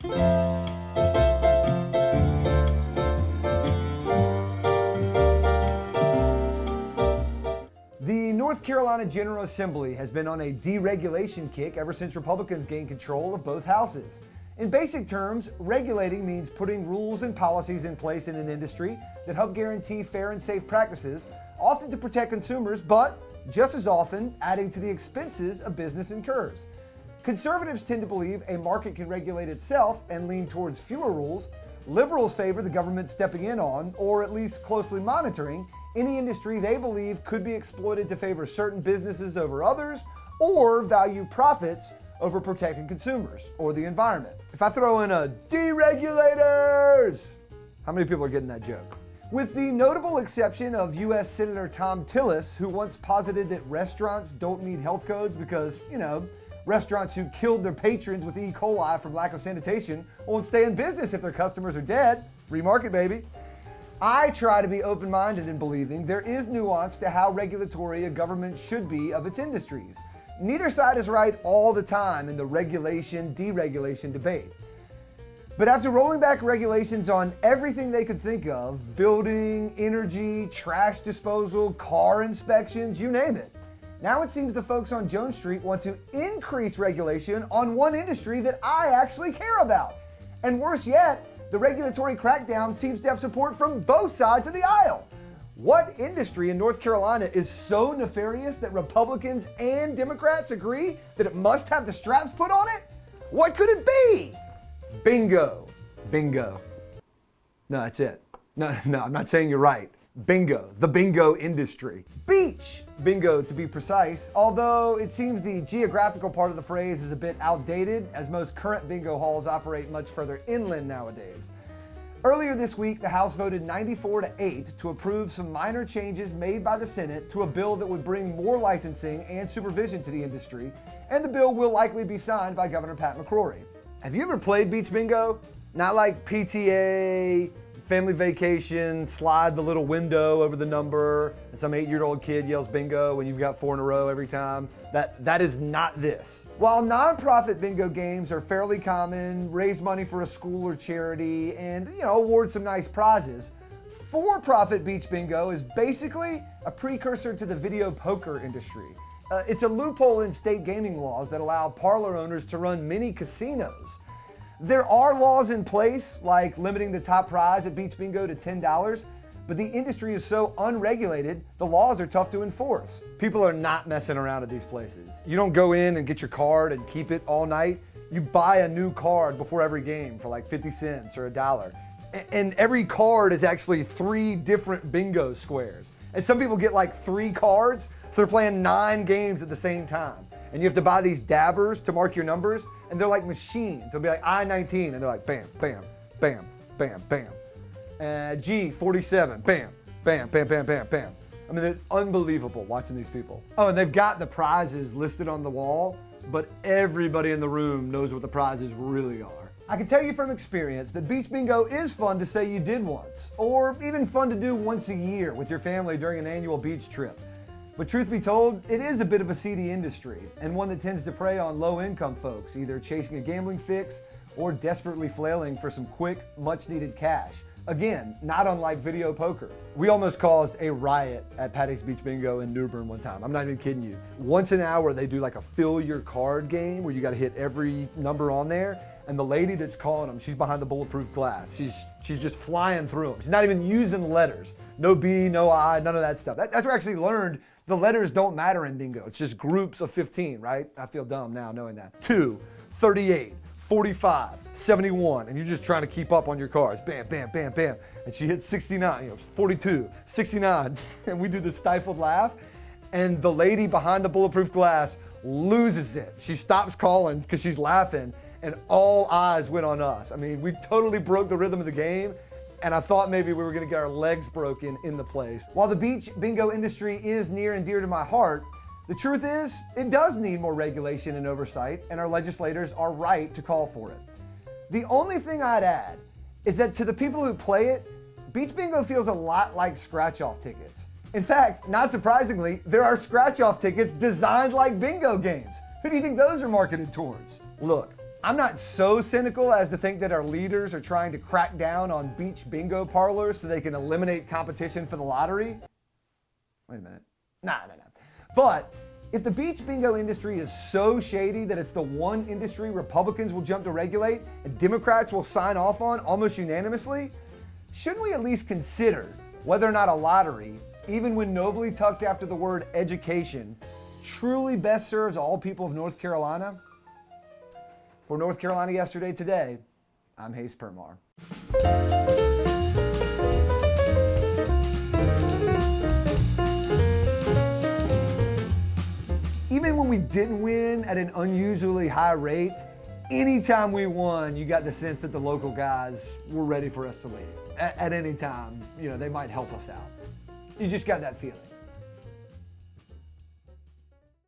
The North Carolina General Assembly has been on a deregulation kick ever since Republicans gained control of both houses. In basic terms, regulating means putting rules and policies in place in an industry that help guarantee fair and safe practices, often to protect consumers, but just as often adding to the expenses a business incurs. Conservatives tend to believe a market can regulate itself and lean towards fewer rules. Liberals favor the government stepping in on, or at least closely monitoring, any industry they believe could be exploited to favor certain businesses over others, or value profits over protecting consumers or the environment. If I throw in a deregulators, how many people are getting that joke? With the notable exception of U.S. Senator Tom Tillis, who once posited that restaurants don't need health codes because, restaurants who killed their patrons with E. coli from lack of sanitation won't stay in business if their customers are dead. Free market, baby. I try to be open-minded in believing there is nuance to how regulatory a government should be of its industries. Neither side is right all the time in the regulation-deregulation debate. But after rolling back regulations on everything they could think of, building, energy, trash disposal, car inspections, you name it, now it seems the folks on Jones Street want to increase regulation on one industry that I actually care about. And worse yet, the regulatory crackdown seems to have support from both sides of the aisle. What industry in North Carolina is so nefarious that Republicans and Democrats agree that it must have the straps put on it? What could it be? Bingo. Bingo. No, that's it. No, I'm not saying you're right. Bingo. The bingo industry. Beach bingo, to be precise, although it seems the geographical part of the phrase is a bit outdated, as most current bingo halls operate much further inland nowadays. Earlier this week, the House voted 94-8 to approve some minor changes made by the Senate to a bill that would bring more licensing and supervision to the industry, and the bill will likely be signed by Governor Pat McCrory. Have you ever played beach bingo? Not like PTA, family vacation, slide the little window over the number, and some 8-year-old kid yells bingo when you've got 4 in a row every time. That is not this. While nonprofit bingo games are fairly common, raise money for a school or charity, and award some nice prizes, for-profit beach bingo is basically a precursor to the video poker industry. It's a loophole in state gaming laws that allow parlor owners to run mini casinos. There are laws in place, like limiting the top prize at beach bingo to $10, but the industry is so unregulated, the laws are tough to enforce. People are not messing around at these places. You don't go in and get your card and keep it all night. You buy a new card before every game for like 50 cents or $1. And every card is actually 3 different bingo squares. And some people get like 3 cards, so they're playing 9 games at the same time. And you have to buy these dabbers to mark your numbers, and they're like machines. They'll be like I-19, and they're like bam, bam, bam, bam, bam. G47, bam, bam, bam, bam, bam, bam. I mean, it's unbelievable watching these people. Oh, and they've got the prizes listed on the wall, but everybody in the room knows what the prizes really are. I can tell you from experience that beach bingo is fun to say you did once, or even fun to do once a year with your family during an annual beach trip. But truth be told, it is a bit of a seedy industry, and one that tends to prey on low-income folks, either chasing a gambling fix or desperately flailing for some quick, much-needed cash. Again, not unlike video poker. We almost caused a riot at Patty's Beach Bingo in New Bern one time. I'm not even kidding you. Once an hour, they do like a fill your card game where you gotta hit every number on there, and the lady that's calling them, she's behind the bulletproof glass. She's just flying through them. She's not even using the letters. No B, no I, none of that stuff. That's where I actually learned the letters don't matter in bingo. It's just groups of 15, right? I feel dumb now knowing that. 2, 38, 45, 71, and you're just trying to keep up on your cards. Bam, bam, bam, bam. And she hits 69, 42, 69, and we do the stifled laugh, and the lady behind the bulletproof glass loses it. She stops calling because she's laughing, and all eyes went on us. I mean, we totally broke the rhythm of the game, and I thought maybe we were gonna get our legs broken in the place. While the beach bingo industry is near and dear to my heart, the truth is, it does need more regulation and oversight, and our legislators are right to call for it. The only thing I'd add is that to the people who play it, beach bingo feels a lot like scratch-off tickets. In fact, not surprisingly, there are scratch-off tickets designed like bingo games. Who do you think those are marketed towards? Look, I'm not so cynical as to think that our leaders are trying to crack down on beach bingo parlors so they can eliminate competition for the lottery. Wait a minute. Nah. But if the beach bingo industry is so shady that it's the one industry Republicans will jump to regulate and Democrats will sign off on almost unanimously, shouldn't we at least consider whether or not a lottery, even when nobly tucked after the word education, truly best serves all people of North Carolina? For North Carolina Yesterday Today, I'm Hayes Permar. Even when we didn't win at an unusually high rate, anytime we won, you got the sense that the local guys were ready for us to leave. At any time, they might help us out. You just got that feeling.